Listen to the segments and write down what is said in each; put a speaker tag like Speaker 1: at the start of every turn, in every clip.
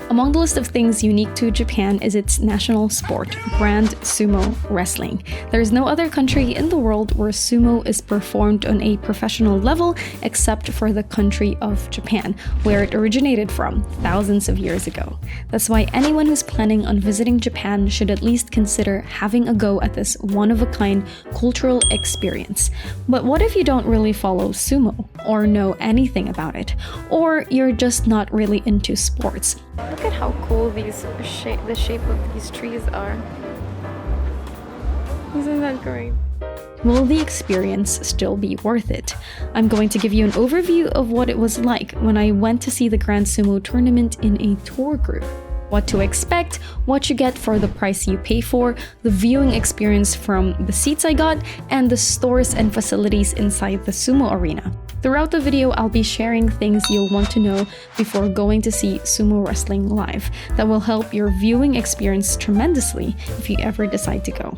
Speaker 1: Among the list of things unique to Japan is its national sport, Grand Sumo Wrestling. There is no other country in the world where sumo is performed on a professional level except for the country of Japan, where it originated from thousands of years ago. That's why anyone who's planning on visiting Japan should at least consider having a go at this one-of-a-kind cultural experience. But what if you don't really follow sumo or know anything about it? Or you're just not really into sports? Look at how cool the shape of these trees are. Isn't that great? Will the experience still be worth it? I'm going to give you an overview of what it was like when I went to see the Grand Sumo Tournament in a tour group. What to expect, what you get for the price you pay for, the viewing experience from the seats I got, and the stores and facilities inside the sumo arena. Throughout the video, I'll be sharing things you'll want to know before going to see sumo wrestling live that will help your viewing experience tremendously if you ever decide to go.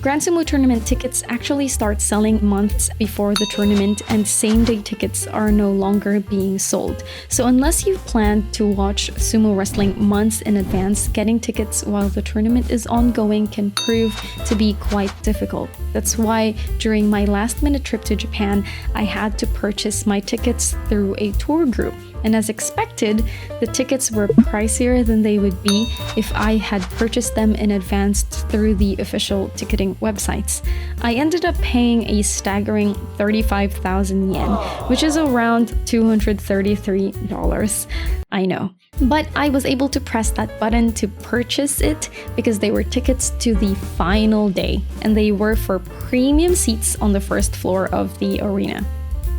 Speaker 1: Grand Sumo Tournament tickets actually start selling months before the tournament, and same-day tickets are no longer being sold. So unless you've planned to watch sumo wrestling months in advance, getting tickets while the tournament is ongoing can prove to be quite difficult. That's why during my last-minute trip to Japan, I had to purchase my tickets through a tour group. And as expected, the tickets were pricier than they would be if I had purchased them in advance through the official ticketing websites. I ended up paying a staggering 35,000 yen, which is around $233. I know. But I was able to press that button to purchase it because they were tickets to the final day, and they were for premium seats on the first floor of the arena.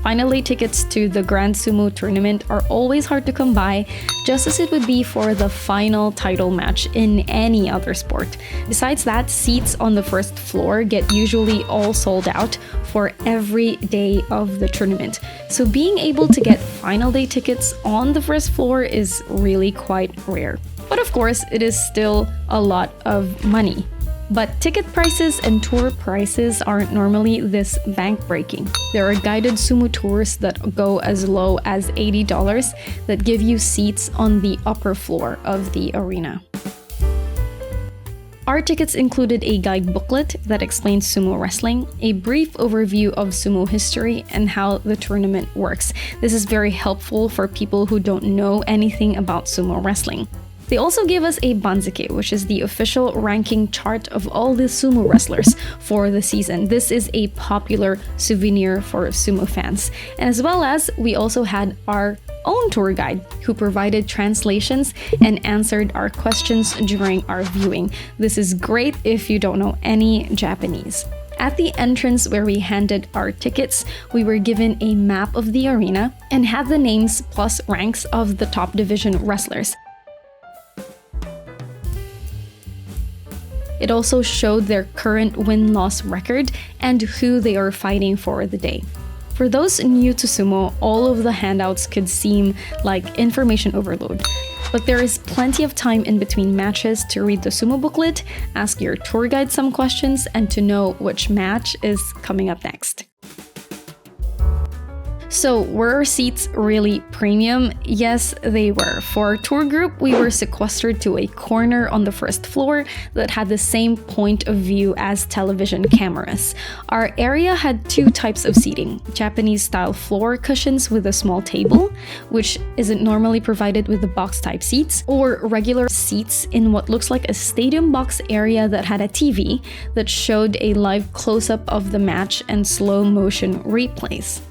Speaker 1: Finally, tickets to the Grand Sumo Tournament are always hard to come by, just as it would be for the final title match in any other sport. Besides that, seats on the first floor get usually all sold out for every day of the tournament. So being able to get final day tickets on the first floor is really quite rare. But of course, it is still a lot of money. But ticket prices and tour prices aren't normally this bank-breaking. There are guided sumo tours that go as low as $80 that give you seats on the upper floor of the arena. Our tickets included a guide booklet that explains sumo wrestling, a brief overview of sumo history, and how the tournament works. This is very helpful for people who don't know anything about sumo wrestling. They also gave us a banzuke, which is the official ranking chart of all the sumo wrestlers for the season. This is a popular souvenir for sumo fans. And as well as, we also had our own tour guide who provided translations and answered our questions during our viewing. This is great if you don't know any Japanese. At the entrance where we handed our tickets, we were given a map of the arena and had the names plus ranks of the top division wrestlers. It also showed their current win-loss record and who they are fighting for the day. For those new to sumo, all of the handouts could seem like information overload. But there is plenty of time in between matches to read the sumo booklet, ask your tour guide some questions, and to know which match is coming up next. So, were our seats really premium? Yes, they were. For our tour group, we were sequestered to a corner on the first floor that had the same point of view as television cameras. Our area had two types of seating: Japanese-style floor cushions with a small table, which isn't normally provided with the box-type seats, or regular seats in what looks like a stadium box area that had a TV that showed a live close-up of the match and slow-motion replays.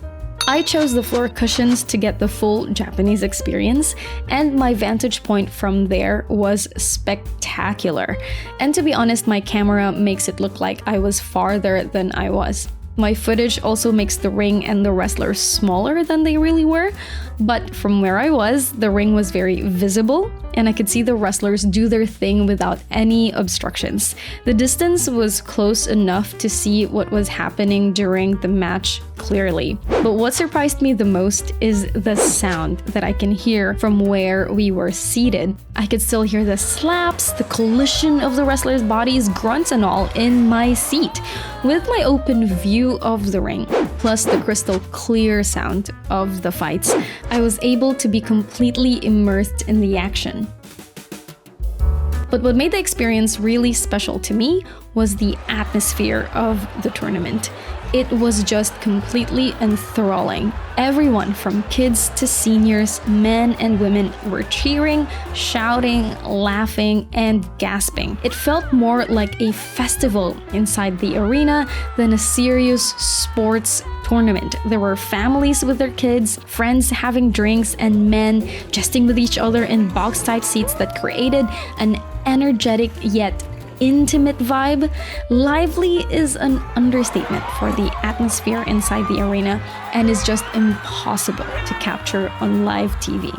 Speaker 1: I chose the floor cushions to get the full Japanese experience, and my vantage point from there was spectacular. And to be honest, my camera makes it look like I was farther than I was. My footage also makes the ring and the wrestlers smaller than they really were, but from where I was, the ring was very visible, and I could see the wrestlers do their thing without any obstructions. The distance was close enough to see what was happening during the match clearly. But what surprised me the most is the sound that I can hear from where we were seated. I could still hear the slaps, the collision of the wrestlers' bodies, grunts and all in my seat, with my open view of the ring, plus the crystal clear sound of the fights. I was able to be completely immersed in the action. But what made the experience really special to me was the atmosphere of the tournament. It was just completely enthralling. Everyone from kids to seniors, men and women were cheering, shouting, laughing, and gasping. It felt more like a festival inside the arena than a serious sports tournament. There were families with their kids, friends having drinks, and men jesting with each other in box-type seats that created an energetic yet intimate vibe. Lively is an understatement for the atmosphere inside the arena and is just impossible to capture on live TV.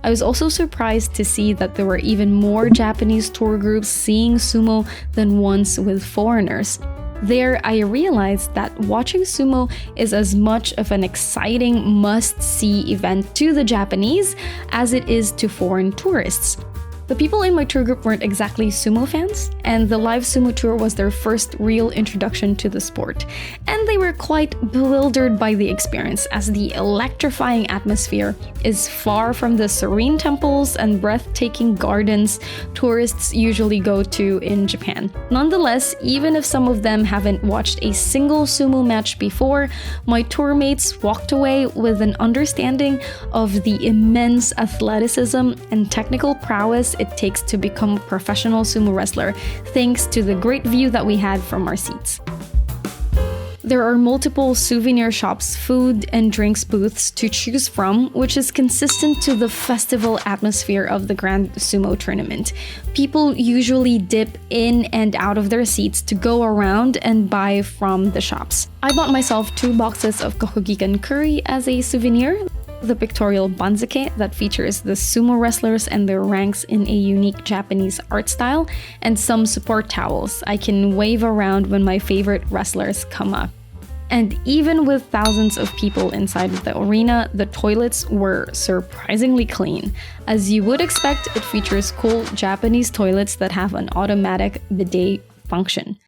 Speaker 1: I was also surprised to see that there were even more Japanese tour groups seeing sumo than once with foreigners. There, I realized that watching sumo is as much of an exciting must-see event to the Japanese as it is to foreign tourists. The people in my tour group weren't exactly sumo fans, and the live sumo tour was their first real introduction to the sport. And they were quite bewildered by the experience, as the electrifying atmosphere is far from the serene temples and breathtaking gardens tourists usually go to in Japan. Nonetheless, even if some of them haven't watched a single sumo match before, my tour mates walked away with an understanding of the immense athleticism and technical prowess it takes to become a professional sumo wrestler, thanks to the great view that we had from our seats. There are multiple souvenir shops, food and drinks booths to choose from, which is consistent to the festival atmosphere of the Grand Sumo Tournament. People usually dip in and out of their seats to go around and buy from the shops. I bought myself 2 boxes of Kokugikan curry as a souvenir, the pictorial banzuke that features the sumo wrestlers and their ranks in a unique Japanese art style, and some support towels I can wave around when my favorite wrestlers come up. And even with thousands of people inside the arena, the toilets were surprisingly clean. As you would expect, it features cool Japanese toilets that have an automatic bidet function.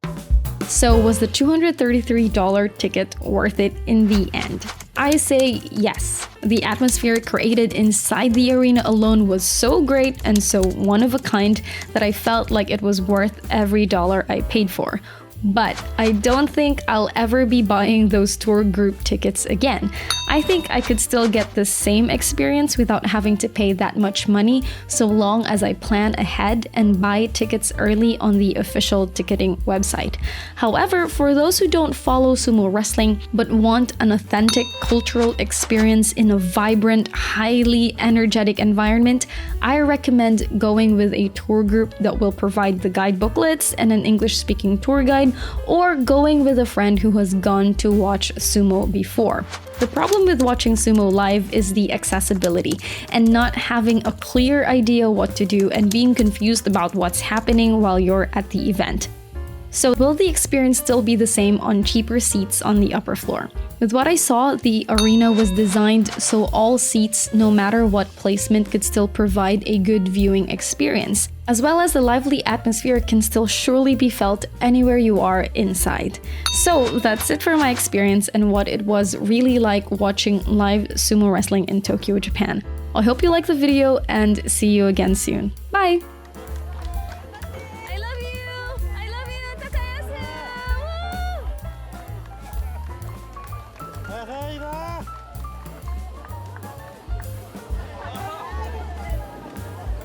Speaker 1: So was the $233 ticket worth it in the end? I say yes. The atmosphere created inside the arena alone was so great and so one of a kind that I felt like it was worth every dollar I paid for. But I don't think I'll ever be buying those tour group tickets again. I think I could still get the same experience without having to pay that much money, so long as I plan ahead and buy tickets early on the official ticketing website. However, for those who don't follow sumo wrestling but want an authentic cultural experience in a vibrant, highly energetic environment, I recommend going with a tour group that will provide the guide booklets and an English-speaking tour guide, or going with a friend who has gone to watch sumo before. The problem with watching sumo live is the accessibility and not having a clear idea what to do and being confused about what's happening while you're at the event. So will the experience still be the same on cheaper seats on the upper floor? With what I saw, the arena was designed so all seats, no matter what placement, could still provide a good viewing experience, as well as the lively atmosphere can still surely be felt anywhere you are inside. So that's it for my experience and what it was really like watching live sumo wrestling in Tokyo, Japan. I hope you liked the video and see you again soon. Bye!